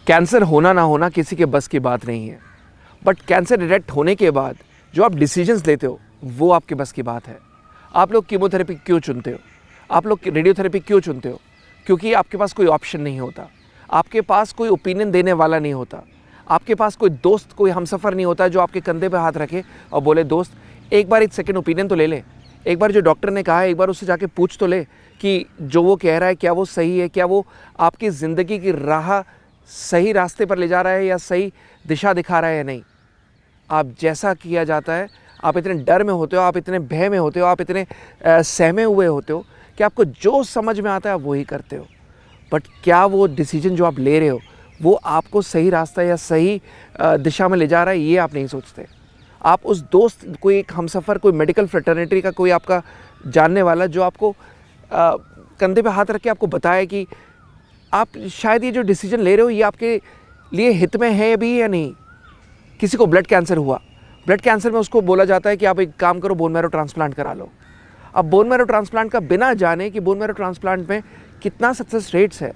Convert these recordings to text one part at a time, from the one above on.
Cancer होना ना होना किसी के बस की बात नहीं है, बट कैंसर डिटेक्ट होने के बाद जो आप डिसीजंस लेते हो वो आपके बस की बात है। आप लोग कीमोथेरेपी क्यों चुनते हो, आप लोग रेडियोथेरेपी क्यों चुनते हो? क्योंकि आपके पास कोई ऑप्शन नहीं होता, आपके पास कोई ओपिनियन देने वाला नहीं होता, आपके पास कोई दोस्त, कोई हमसफ़र नहीं होता जो आपके कंधे पे हाथ रखे और बोले दोस्त एक बार एक सेकंड ओपिनियन तो ले ले, एक बार जो डॉक्टर ने कहा है एक बार उससे जाके पूछ तो ले कि जो वो कह रहा है क्या वो सही है, क्या वो आपकी ज़िंदगी की राह सही रास्ते पर ले जा रहा है या सही दिशा दिखा रहा है या नहीं। आप जैसा किया जाता है, आप इतने डर में होते हो, आप इतने भय में होते हो, आप इतने सहमे हुए होते हो कि आपको जो समझ में आता है आप वही करते हो। बट क्या वो डिसीजन जो आप ले रहे हो वो आपको सही रास्ता या सही दिशा में ले जा रहा है, ये आप नहीं सोचते। आप उस दोस्त, कोई एक हमसफ़र, कोई मेडिकल फ्रेटर्निटी का कोई आपका जानने वाला जो आपको कंधे पे हाथ रख के आपको बताए कि आप शायद ये जो डिसीजन ले रहे हो ये आपके लिए हित में है भी या नहीं। किसी को ब्लड कैंसर हुआ, ब्लड कैंसर में उसको बोला जाता है कि आप एक काम करो, बोन मैरो ट्रांसप्लांट करा लो। अब बोन मैरो ट्रांसप्लांट का बिना जाने कि बोन मैरो ट्रांसप्लांट में कितना सक्सेस रेट्स है,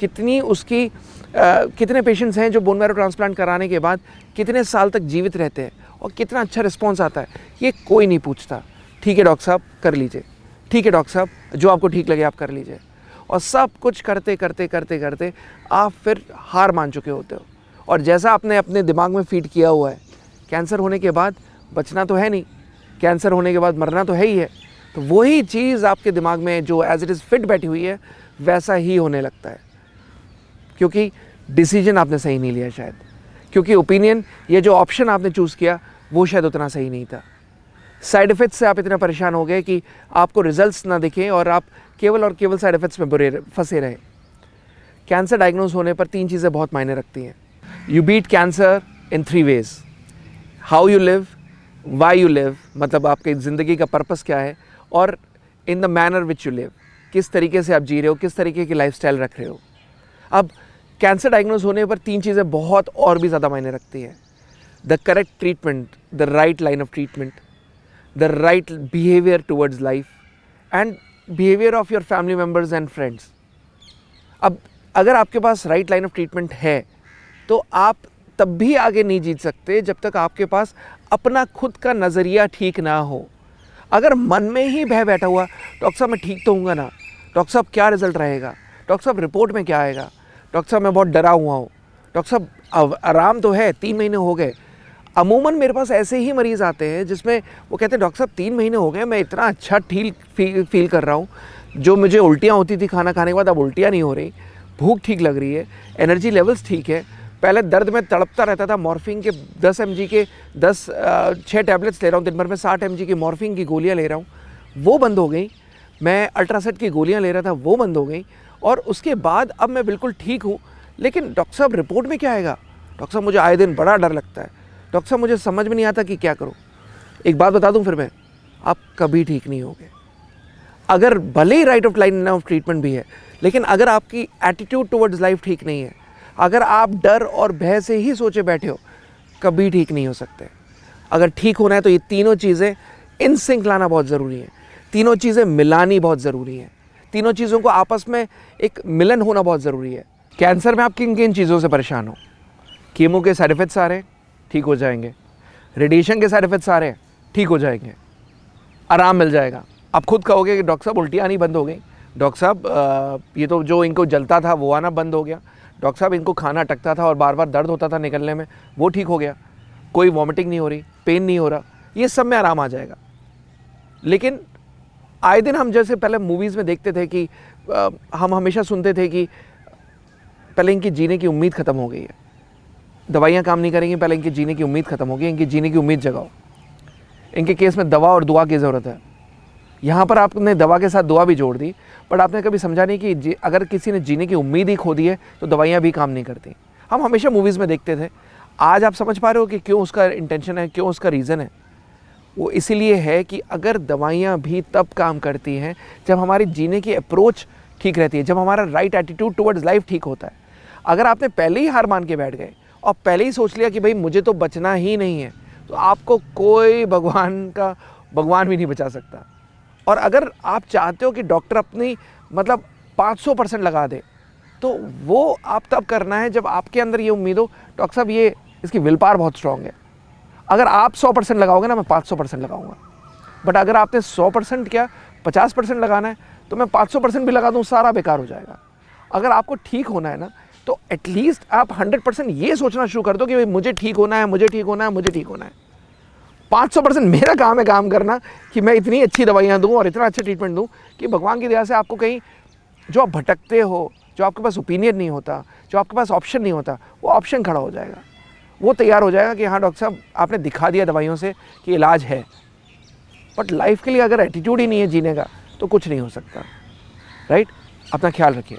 कितनी उसकी कितने पेशेंट्स हैं जो बोन मैरो ट्रांसप्लांट कराने के बाद कितने साल तक जीवित रहते हैं और कितना अच्छा रिस्पॉन्स आता है, ये कोई नहीं पूछता। ठीक है डॉक्टर साहब कर लीजिए, ठीक है डॉक्टर साहब जो आपको ठीक लगे आप कर लीजिए। और सब कुछ करते करते करते करते आप फिर हार मान चुके होते हो। और जैसा आपने अपने दिमाग में फीड किया हुआ है, कैंसर होने के बाद बचना तो है नहीं, कैंसर होने के बाद मरना तो है ही है, तो वही चीज़ आपके दिमाग में जो एज इट इज़ फिट बैठी हुई है वैसा ही होने लगता है। क्योंकि डिसीजन आपने सही नहीं लिया शायद, क्योंकि ओपिनियन, ये जो ऑप्शन आपने चूज़ किया वो शायद उतना सही नहीं था। साइड इफ़ेक्ट्स से आप इतना परेशान हो गए कि आपको रिजल्ट्स ना दिखें और आप केवल और केवल साइड इफ़ेक्ट्स में फंसे रहे। कैंसर डायग्नोज होने पर 3 चीज़ें बहुत मायने रखती हैं। You beat cancer in 3 ways: how you live, why you live, मतलब आपकी ज़िंदगी का पर्पस क्या है, और in the manner which you live, किस तरीके से आप जी रहे हो, किस तरीके की लाइफस्टाइल रख रहे हो। अब कैंसर डायग्नोज होने पर 3 चीज़ें बहुत और भी ज़्यादा मायने रखती हैं: the correct treatment, the right line of treatment, the right behaviour towards life and behaviour of your family members and friends. अब अगर आपके पास राइट लाइन ऑफ ट्रीटमेंट है तो आप तब भी आगे नहीं जीत सकते जब तक आपके पास अपना खुद का नज़रिया ठीक ना हो। अगर मन में ही भय बैठा हुआ, डॉक्टर साहब मैं ठीक तो हूँगा ना, डॉक्टर साहब क्या रिज़ल्ट रहेगा, डॉक्टर साहब रिपोर्ट में क्या आएगा, डॉक्टर साहब मैं बहुत डरा हुआ हूँ, डॉक्टर साहब आराम तो है, 3 महीने हो गए। अमूमन मेरे पास ऐसे ही मरीज़ आते हैं जिसमें वो कहते हैं डॉक्टर साहब 3 महीने हो गए, मैं इतना अच्छा फील कर रहा हूँ, जो मुझे उल्टियाँ होती थी खाना खाने के बाद अब उल्टियाँ नहीं हो रही, भूख ठीक लग रही है, एनर्जी लेवल्स ठीक है। पहले दर्द में तड़पता रहता था, मॉर्फिन के 10 mg के 6 टैबलेट्स ले रहा हूँ दिन भर में, 60 mg की मॉर्फिन की गोलियाँ ले रहा हूँ, वो बंद हो गई। मैं अल्ट्रासेट की गोलियाँ ले रहा था, वो बंद हो गई। और उसके बाद अब मैं बिल्कुल ठीक हूँ। लेकिन डॉक्टर साहब रिपोर्ट में क्या आएगा, डॉक्टर साहब मुझे आए दिन बड़ा डर लगता है, डॉक्टर साहब मुझे समझ में नहीं आता कि क्या करूँ। एक बात बता दूँ फिर मैं, आप कभी ठीक नहीं होगे। अगर भले ही right of line of treatment भी है, लेकिन अगर आपकी एटीट्यूड टुवर्ड्स लाइफ ठीक नहीं है, अगर आप डर और भय से ही सोचे बैठे हो, कभी ठीक नहीं हो सकते। अगर ठीक होना है तो ये तीनों चीज़ें इन सिंक लाना बहुत ज़रूरी है, तीनों चीज़ें मिलानी बहुत ज़रूरी है, तीनों चीज़ों को आपस में एक मिलन होना बहुत ज़रूरी है। कैंसर में आप किन किन चीज़ों से परेशान हो? कीमो के साइड इफ़ेक्ट्स आ रहे हैं, ठीक हो जाएंगे। रेडिएशन के साइड इफ़ेक्ट्स आ रहे हैं, ठीक हो जाएंगे, आराम मिल जाएगा। आप खुद कहोगे कि डॉक्टर साहब उल्टियाँ नहीं बंद हो गई, डॉक्टर साहब ये तो जो इनको जलता था वो आना बंद हो गया, डॉक्टर साहब इनको खाना अटकता था और बार बार दर्द होता था निकलने में, वो ठीक हो गया, कोई वॉमिटिंग नहीं हो रही, पेन नहीं हो रहा, ये सब में आराम आ जाएगा। लेकिन आए दिन हम जैसे पहले मूवीज़ में देखते थे कि हम हमेशा सुनते थे कि पहले इनकी जीने की उम्मीद ख़त्म हो गई है, दवाइयाँ काम नहीं करेंगी, पहले इनकी जीने की उम्मीद ख़त्म हो गई, इनकी जीने की उम्मीद जगाओ। इनके केस में दवा और दुआ की ज़रूरत है। यहाँ पर आपने दवा के साथ दुआ भी जोड़ दी, बट आपने कभी समझा नहीं कि अगर किसी ने जीने की उम्मीद ही खो दी है तो दवाइयाँ भी काम नहीं करती। हम हमेशा मूवीज़ में देखते थे। आज आप समझ पा रहे हो कि क्यों उसका इंटेंशन है, क्यों उसका रीज़न है। वो इसीलिए है कि अगर दवाइयाँ भी तब काम करती हैं जब हमारी जीने की अप्रोच ठीक रहती है, जब हमारा राइट एटीट्यूड टुवर्ड्स लाइफ ठीक होता है। अगर आपने पहले ही हार मान के बैठ गए और पहले ही सोच लिया कि भाई मुझे तो बचना ही नहीं है, तो आपको कोई भगवान भी नहीं बचा सकता। और अगर आप चाहते हो कि डॉक्टर अपनी 500% लगा दे, तो वो आप तब करना है जब आपके अंदर ये उम्मीद हो डॉक्टर साहब ये इसकी विल पावर बहुत स्ट्रांग है। अगर आप 100% लगाओगे ना, मैं 500% लगाऊंगा। बट अगर आपने 100% क्या 50% लगाना है तो मैं 500% भी लगा दूं, सारा बेकार हो जाएगा। अगर आपको ठीक होना है ना तो एटलीस्ट आप 100% ये सोचना शुरू कर दो कि भाई मुझे ठीक होना है, मुझे ठीक होना है, मुझे ठीक होना है। 500% मेरा काम है काम करना कि मैं इतनी अच्छी दवाइयाँ दूँ और इतना अच्छा ट्रीटमेंट दूँ कि भगवान की दया से आपको कहीं जो आप भटकते हो, जो आपके पास ओपिनियन नहीं होता, जो आपके पास ऑप्शन नहीं होता, वो ऑप्शन खड़ा हो जाएगा, वो तैयार हो जाएगा कि हाँ डॉक्टर साहब आपने दिखा दिया दवाइयों से कि इलाज है। बट लाइफ के लिए अगर एटीट्यूड ही नहीं है जीने का तो कुछ नहीं हो सकता। राइट? अपना ख्याल रखिए।